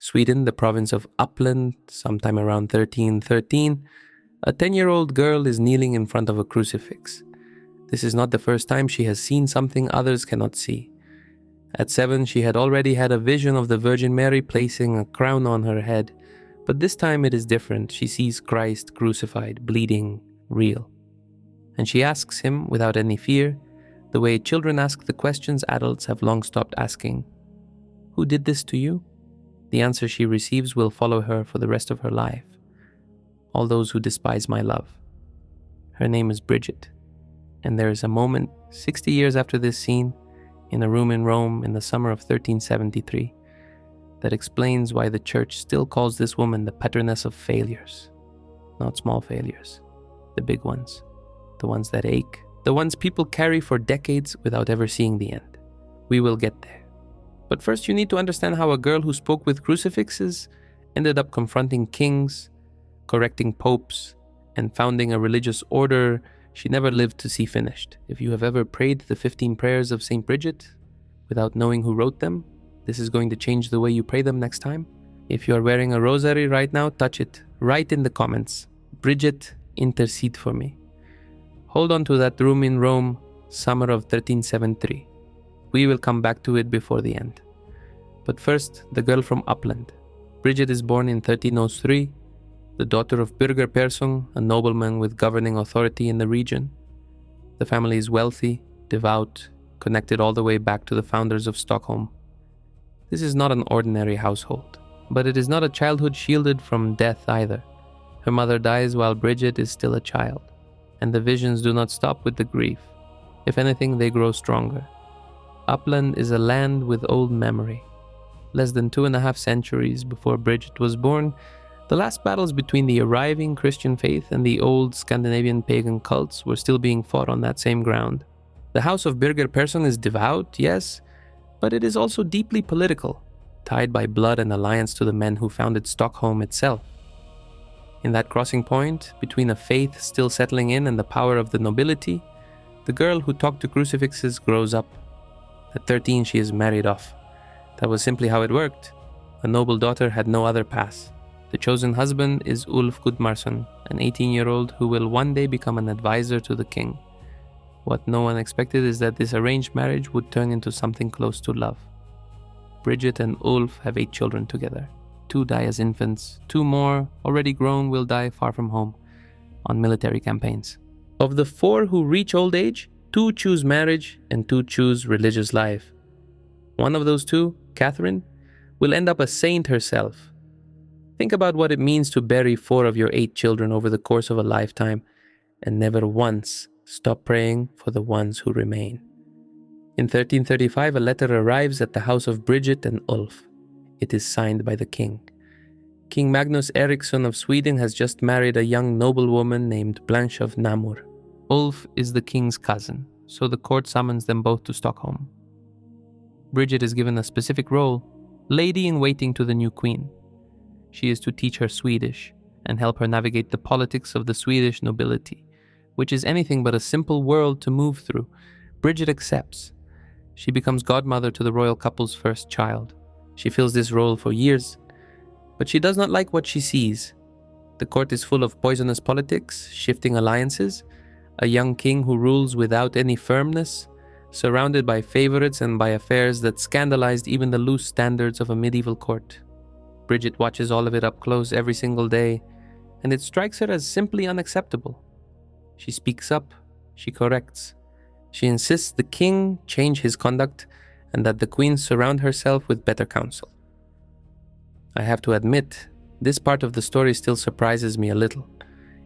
Sweden, the province of Uppland, sometime around 1313, a 10-year-old girl is kneeling in front of a crucifix. This is not the first time she has seen something others cannot see. At 7, she had already had a vision of the Virgin Mary placing a crown on her head, but this time it is different. She sees Christ crucified, bleeding, real. And she asks him, without any fear, the way children ask the questions adults have long stopped asking. Who did this to you? The answer she receives will follow her for the rest of her life. All those who despise my love. Her name is Bridget. And there is a moment, 60 years after this scene, in a room in Rome in the summer of 1373, that explains why the church still calls this woman the patroness of failures. Not small failures, the big ones, the ones that ache, the ones people carry for decades without ever seeing the end. We will get there. But first you need to understand how a girl who spoke with crucifixes ended up confronting kings, correcting popes, and founding a religious order she never lived to see finished. If you have ever prayed the 15 prayers of Saint Bridget without knowing who wrote them, this is going to change the way you pray them next time. If you are wearing a rosary right now, touch it. Write in the comments, Bridget, intercede for me. Hold on to that room in Rome, summer of 1373. We will come back to it before the end. But first, the girl from Uppland. Bridget is born in 1303, the daughter of Birger Persson, a nobleman with governing authority in the region. The family is wealthy, devout, connected all the way back to the founders of Stockholm. This is not an ordinary household, but it is not a childhood shielded from death either. Her mother dies while Bridget is still a child, and the visions do not stop with the grief. If anything, they grow stronger. Uppland is a land with old memory. Less than 2.5 centuries before Bridget was born, the last battles between the arriving Christian faith and the old Scandinavian pagan cults were still being fought on that same ground. The house of Birger Persson is devout, yes, but it is also deeply political, tied by blood and alliance to the men who founded Stockholm itself. In that crossing point, between a faith still settling in and the power of the nobility, the girl who talked to crucifixes grows up. At 13, she is married off. That was simply how it worked. A noble daughter had no other path. The chosen husband is Ulf Gudmarsson, an 18-year-old who will one day become an advisor to the king. What no one expected is that this arranged marriage would turn into something close to love. Bridget and Ulf have 8 children together. 2 die as infants, 2 more, already grown, will die far from home, on military campaigns. Of the 4 who reach old age, 2 choose marriage and 2 choose religious life. One of those 2, Catherine, will end up a saint herself. Think about what it means to bury 4 of your 8 children over the course of a lifetime and never once stop praying for the ones who remain. In 1335, a letter arrives at the house of Bridget and Ulf. It is signed by the king. King Magnus Eriksson of Sweden has just married a young noblewoman named Blanche of Namur. Ulf is the king's cousin, so the court summons them both to Stockholm. Bridget is given a specific role, lady-in-waiting to the new queen. She is to teach her Swedish and help her navigate the politics of the Swedish nobility, which is anything but a simple world to move through. Bridget accepts. She becomes godmother to the royal couple's first child. She fills this role for years, but she does not like what she sees. The court is full of poisonous politics, shifting alliances, a young king who rules without any firmness, surrounded by favorites and by affairs that scandalized even the loose standards of a medieval court. Bridget watches all of it up close every single day, and it strikes her as simply unacceptable. She speaks up, she corrects. She insists the king change his conduct and that the queen surround herself with better counsel. I have to admit, this part of the story still surprises me a little.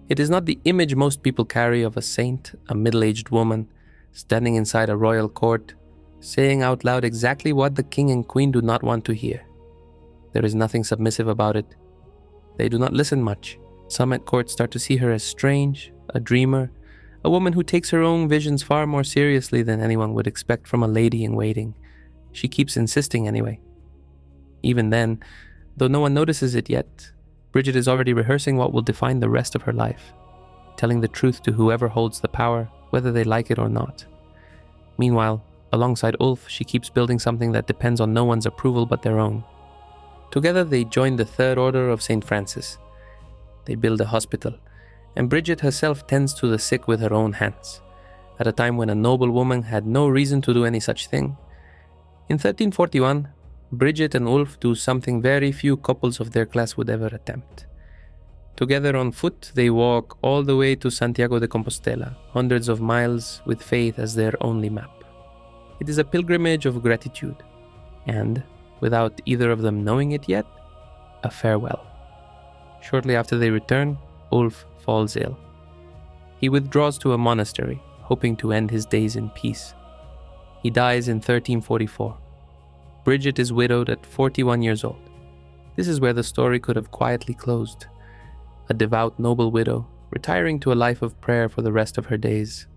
It is not the image most people carry of a saint, a middle-aged woman, standing inside a royal court, saying out loud exactly what the king and queen do not want to hear. There is nothing submissive about it. They do not listen much. Some at court start to see her as strange, a dreamer, a woman who takes her own visions far more seriously than anyone would expect from a lady-in-waiting. She keeps insisting anyway. Even then, though no one notices it yet, Bridget is already rehearsing what will define the rest of her life, telling the truth to whoever holds the power, whether they like it or not. Meanwhile, alongside Ulf, she keeps building something that depends on no one's approval but their own. Together they join the Third Order of St. Francis. They build a hospital, and Bridget herself tends to the sick with her own hands, at a time when a noblewoman had no reason to do any such thing. In 1341, Bridget and Ulf do something very few couples of their class would ever attempt. Together on foot, they walk all the way to Santiago de Compostela, hundreds of miles with faith as their only map. It is a pilgrimage of gratitude, and, without either of them knowing it yet, a farewell. Shortly after they return, Ulf falls ill. He withdraws to a monastery, hoping to end his days in peace. He dies in 1344. Bridget is widowed at 41 years old. This is where the story could have quietly closed. A devout noble widow, retiring to a life of prayer for the rest of her days.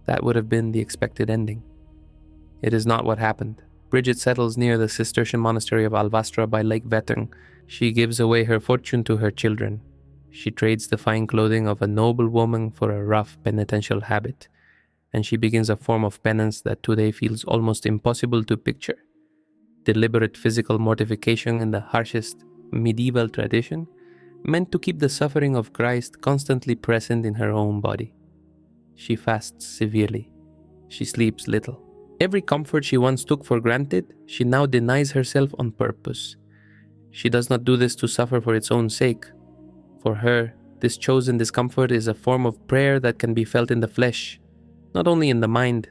That would have been the expected ending. It is not what happened. Bridget settles near the Cistercian monastery of Alvastra by Lake Vättern. She gives away her fortune to her children. She trades the fine clothing of a noble woman for a rough penitential habit, and she begins a form of penance that today feels almost impossible to picture. Deliberate physical mortification in the harshest medieval tradition, meant to keep the suffering of Christ constantly present in her own body. She fasts severely. She sleeps little. Every comfort she once took for granted, she now denies herself on purpose. She does not do this to suffer for its own sake. For her, this chosen discomfort is a form of prayer that can be felt in the flesh, not only in the mind.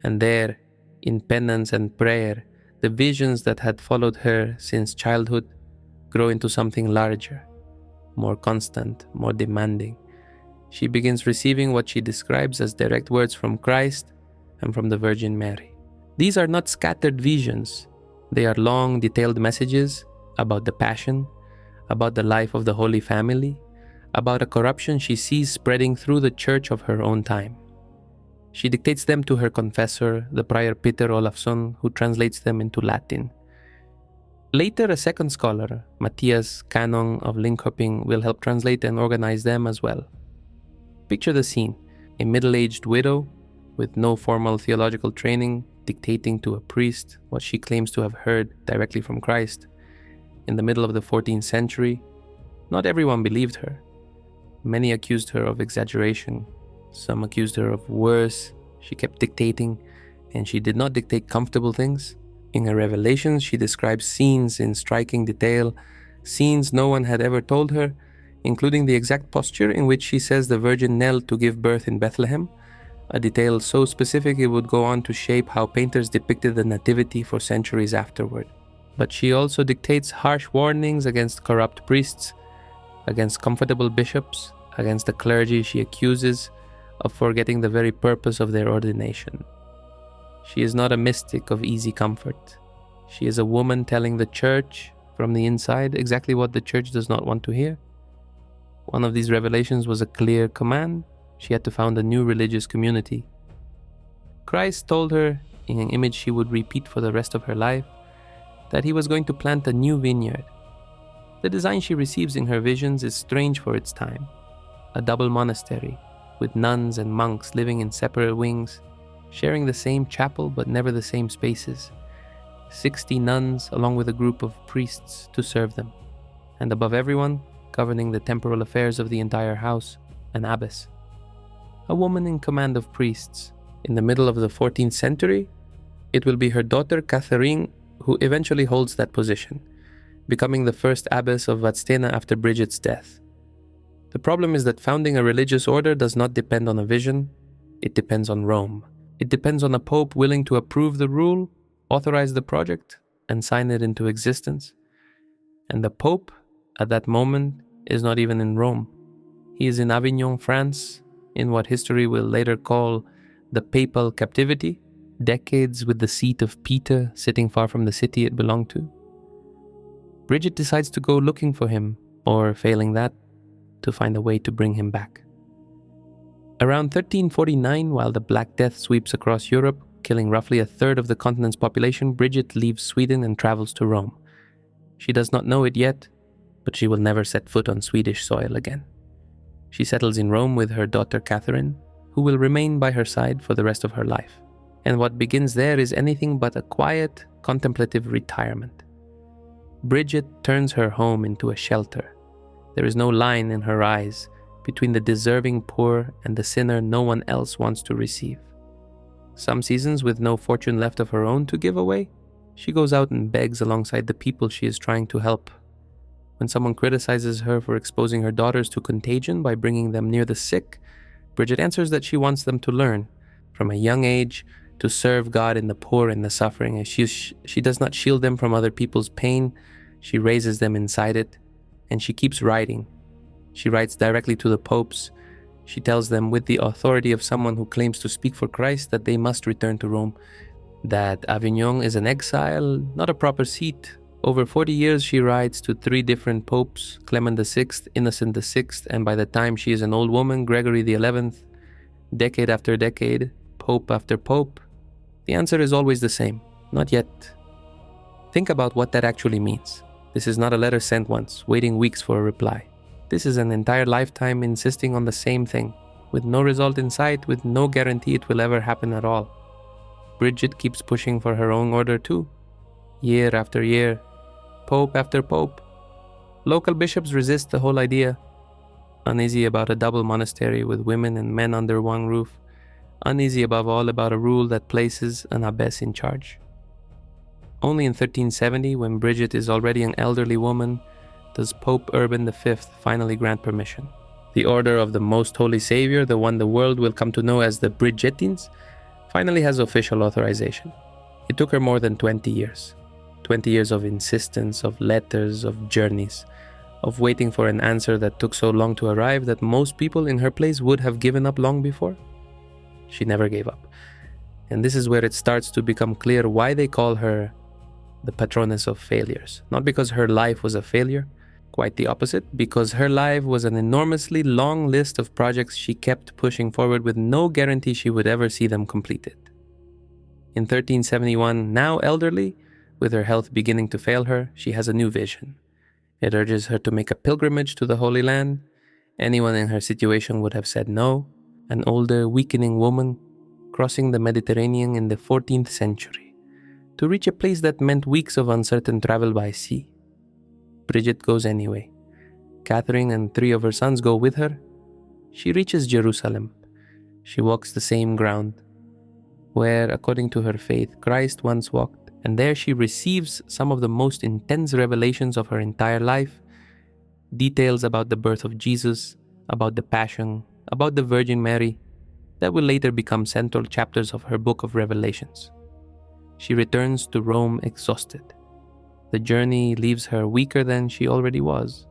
And there, in penance and prayer, the visions that had followed her since childhood grow into something larger, more constant, more demanding. She begins receiving what she describes as direct words from Christ and from the Virgin Mary. These are not scattered visions. They are long, detailed messages about the Passion, about the life of the Holy Family, about a corruption she sees spreading through the church of her own time. She dictates them to her confessor, the prior Peter Olafsson, who translates them into Latin. Later, a second scholar, Matthias Canon of Linköping, will help translate and organize them as well. Picture the scene: a middle-aged widow with no formal theological training dictating to a priest what she claims to have heard directly from Christ. In the middle of the 14th century, not everyone believed her. Many accused her of exaggeration. Some accused her of worse. She kept dictating, and she did not dictate comfortable things. In her revelations, she describes scenes in striking detail, scenes no one had ever told her, including the exact posture in which she says the Virgin knelt to give birth in Bethlehem, a detail so specific it would go on to shape how painters depicted the Nativity for centuries afterward. But she also dictates harsh warnings against corrupt priests, against comfortable bishops, against the clergy she accuses of forgetting the very purpose of their ordination. She is not a mystic of easy comfort. She is a woman telling the church from the inside exactly what the church does not want to hear. One of these revelations was a clear command. She had to found a new religious community. Christ told her, in an image she would repeat for the rest of her life, that he was going to plant a new vineyard. The design she receives in her visions is strange for its time. A double monastery, with nuns and monks living in separate wings, sharing the same chapel but never the same spaces. 60 nuns along with a group of priests to serve them. And above everyone, governing the temporal affairs of the entire house, an abbess. A woman in command of priests. In the middle of the 14th century, it will be her daughter Catherine who eventually holds that position, becoming the first abbess of Vadstena after Bridget's death. The problem is that founding a religious order does not depend on a vision, it depends on Rome. It depends on a pope willing to approve the rule, authorize the project, and sign it into existence. And the pope, at that moment, is not even in Rome. He is in Avignon, France, in what history will later call the papal captivity, decades with the seat of Peter sitting far from the city it belonged to. Bridget decides to go looking for him, or failing that, to find a way to bring him back. Around 1349, while the Black Death sweeps across Europe, killing roughly a third of the continent's population, Bridget leaves Sweden and travels to Rome. She does not know it yet, but she will never set foot on Swedish soil again. She settles in Rome with her daughter Catherine, who will remain by her side for the rest of her life. And what begins there is anything but a quiet, contemplative retirement. Bridget turns her home into a shelter. There is no line in her eyes between the deserving poor and the sinner no one else wants to receive. Some seasons, with no fortune left of her own to give away, she goes out and begs alongside the people she is trying to help. When someone criticizes her for exposing her daughters to contagion by bringing them near the sick, Bridget answers that she wants them to learn, from a young age, to serve God in the poor and the suffering. And she does not shield them from other people's pain, she raises them inside it, and she keeps writing. She writes directly to the popes. She tells them, with the authority of someone who claims to speak for Christ, that they must return to Rome, that Avignon is an exile, not a proper seat. Over 40 years, she writes to 3 different popes, Clement VI, Innocent VI, and by the time she is an old woman, Gregory XI, decade after decade, pope after pope. The answer is always the same: not yet. Think about what that actually means. This is not a letter sent once, waiting weeks for a reply. This is an entire lifetime insisting on the same thing, with no result in sight, with no guarantee it will ever happen at all. Bridget keeps pushing for her own order too. Year after year, pope after pope. Local bishops resist the whole idea, uneasy about a double monastery with women and men under one roof, uneasy above all about a rule that places an abbess in charge. Only in 1370, when Bridget is already an elderly woman, does Pope Urban V finally grant permission. The Order of the Most Holy Savior, the one the world will come to know as the Bridgettines, finally has official authorization. It took her more than 20 years. 20 years of insistence, of letters, of journeys, of waiting for an answer that took so long to arrive that most people in her place would have given up long before. She never gave up. And this is where it starts to become clear why they call her the patroness of failures. Not because her life was a failure, quite the opposite, because her life was an enormously long list of projects she kept pushing forward with no guarantee she would ever see them completed. In 1371, now elderly, with her health beginning to fail her, she has a new vision. It urges her to make a pilgrimage to the Holy Land. Anyone in her situation would have said no. An older, weakening woman crossing the Mediterranean in the 14th century to reach a place that meant weeks of uncertain travel by sea. Bridget goes anyway. Catherine and 3 of her sons go with her. She reaches Jerusalem. She walks the same ground where, according to her faith, Christ once walked, and there she receives some of the most intense revelations of her entire life, details about the birth of Jesus, about the Passion, about the Virgin Mary, that will later become central chapters of her book of Revelations. She returns to Rome exhausted. The journey leaves her weaker than she already was.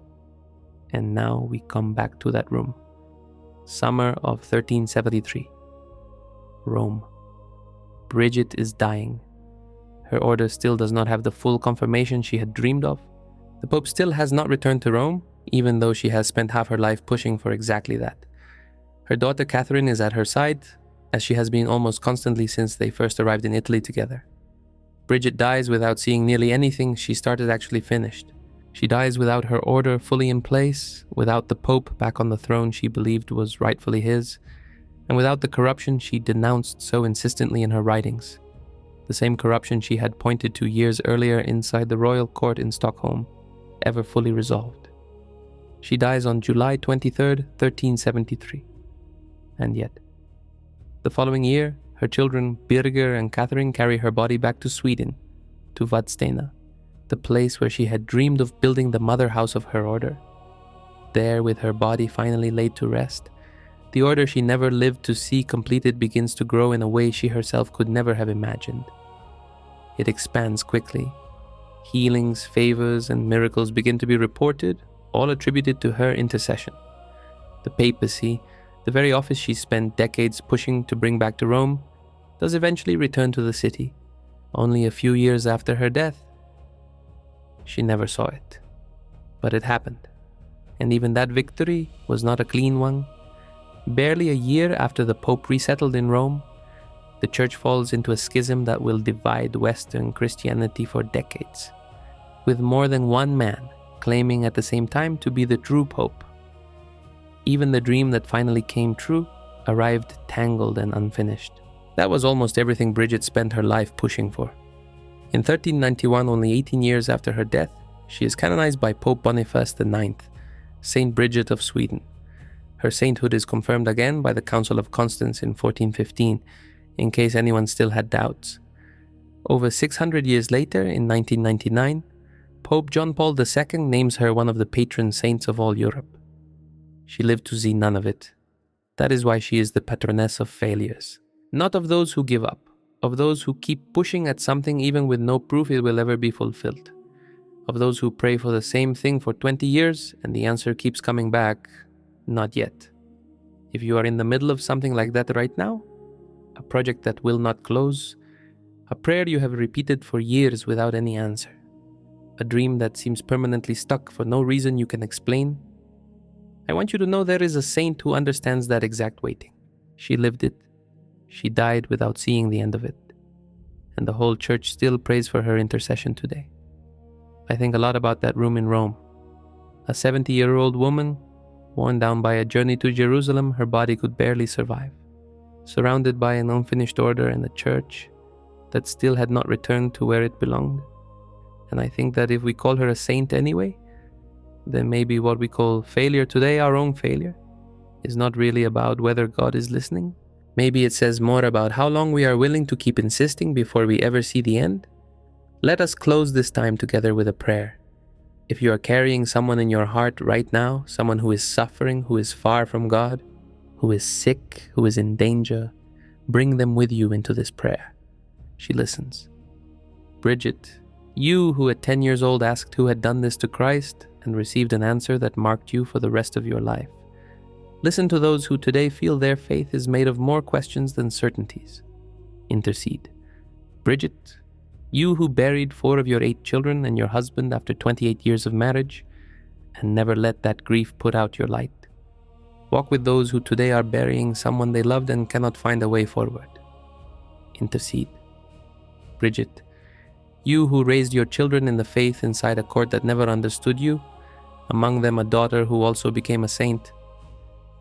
And now we come back to that room. Summer of 1373. Rome. Bridget is dying. Her order still does not have the full confirmation she had dreamed of. The Pope still has not returned to Rome, even though she has spent half her life pushing for exactly that. Her daughter Catherine is at her side, as she has been almost constantly since they first arrived in Italy together. Bridget dies without seeing nearly anything she started actually finished. She dies without her order fully in place, without the Pope back on the throne she believed was rightfully his, and without the corruption she denounced so insistently in her writings. The same corruption she had pointed to years earlier inside the royal court in Stockholm, ever fully resolved. She dies on July 23rd, 1373. And yet, the following year, her children Birger and Catherine carry her body back to Sweden, to Vadstena, the place where she had dreamed of building the mother house of her order. There, with her body finally laid to rest, the order she never lived to see completed begins to grow in a way she herself could never have imagined. It expands quickly. Healings, favors, and miracles begin to be reported, all attributed to her intercession. The papacy, the very office she spent decades pushing to bring back to Rome, does eventually return to the city, only a few years after her death. She never saw it, but it happened, and even that victory was not a clean one. Barely a year after the Pope resettled in Rome, the Church falls into a schism that will divide Western Christianity for decades, with more than one man claiming at the same time to be the true Pope. Even the dream that finally came true arrived tangled and unfinished. That was almost everything Bridget spent her life pushing for. In 1391, only 18 years after her death, She is canonized by Pope Boniface IX, Saint Bridget of Sweden. Her sainthood is confirmed again by the Council of Constance in 1415, in case anyone still had doubts. Over 600 years later, in 1999, Pope John Paul II names her one of the patron saints of all Europe. She lived to see none of it. That is why she is the patroness of failures. Not of those who give up, of those who keep pushing at something even with no proof it will ever be fulfilled. Of those who pray for the same thing for 20 years and the answer keeps coming back, not yet. If you are in the middle of something like that right now, a project that will not close, a prayer you have repeated for years without any answer, a dream that seems permanently stuck for no reason you can explain, I want you to know there is a saint who understands that exact waiting. She lived it. She died without seeing the end of it. And the whole church still prays for her intercession today. I think a lot about that room in Rome. A 70-year-old woman, worn down by a journey to Jerusalem, her body could barely survive. Surrounded by an unfinished order and a church that still had not returned to where it belonged. And I think that if we call her a saint anyway, then maybe what we call failure today, our own failure, is not really about whether God is listening. Maybe it says more about how long we are willing to keep insisting before we ever see the end. Let us close this time together with a prayer. If you are carrying someone in your heart right now, someone who is suffering, who is far from God, who is sick, who is in danger, bring them with you into this prayer. She listens. Bridget, you who at 10 years old asked who had done this to Christ and received an answer that marked you for the rest of your life. Listen to those who today feel their faith is made of more questions than certainties. Intercede. Bridget, you who buried 4 of your 8 children and your husband after 28 years of marriage and never let that grief put out your light. Walk with those who today are burying someone they loved and cannot find a way forward. Intercede. Bridget, you who raised your children in the faith inside a court that never understood you, among them a daughter who also became a saint.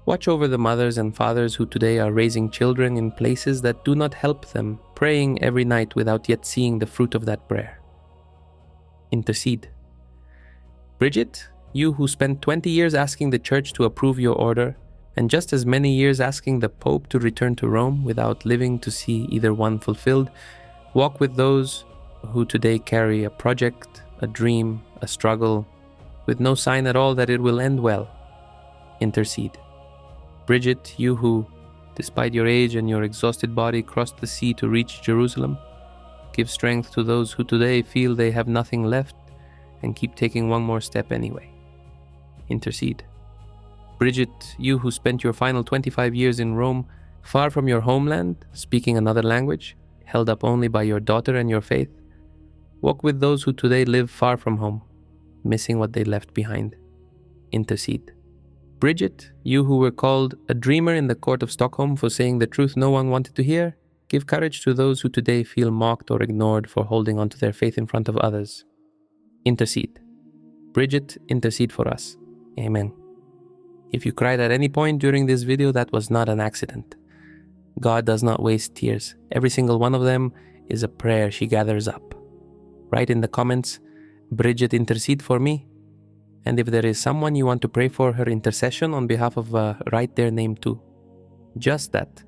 Watch over the mothers and fathers who today are raising children in places that do not help them, praying every night without yet seeing the fruit of that prayer. Intercede. Bridget, you who spent 20 years asking the church to approve your order, and just as many years asking the Pope to return to Rome without living to see either one fulfilled, walk with those who today carry a project, a dream, a struggle, with no sign at all that it will end well. Intercede. Bridget, you who, despite your age and your exhausted body, crossed the sea to reach Jerusalem, give strength to those who today feel they have nothing left and keep taking one more step anyway. Intercede. Bridget, you who spent your final 25 years in Rome, far from your homeland, speaking another language, held up only by your daughter and your faith, walk with those who today live far from home, missing what they left behind. Intercede. Bridget, you who were called a dreamer in the court of Stockholm for saying the truth no one wanted to hear, give courage to those who today feel mocked or ignored for holding on to their faith in front of others. Intercede. Bridget, intercede for us. Amen. If you cried at any point during this video, that was not an accident. God does not waste tears. Every single one of them is a prayer she gathers up. Write in the comments, Bridget, intercede for me. And if there is someone you want to pray for her intercession on behalf of, write their name too. Just that.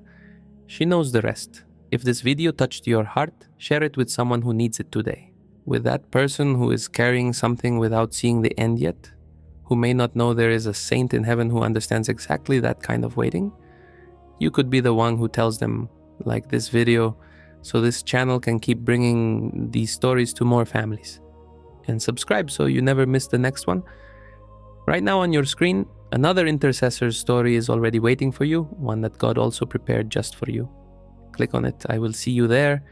She knows the rest. If this video touched your heart, share it with someone who needs it today. With that person who is carrying something without seeing the end yet, who may not know there is a saint in heaven who understands exactly that kind of waiting, you could be the one who tells them, like this video, so this channel can keep bringing these stories to more families. And subscribe so you never miss the next one. Right now on your screen, another intercessor's story is already waiting for you, one that God also prepared just for you. Click on it. I will see you there.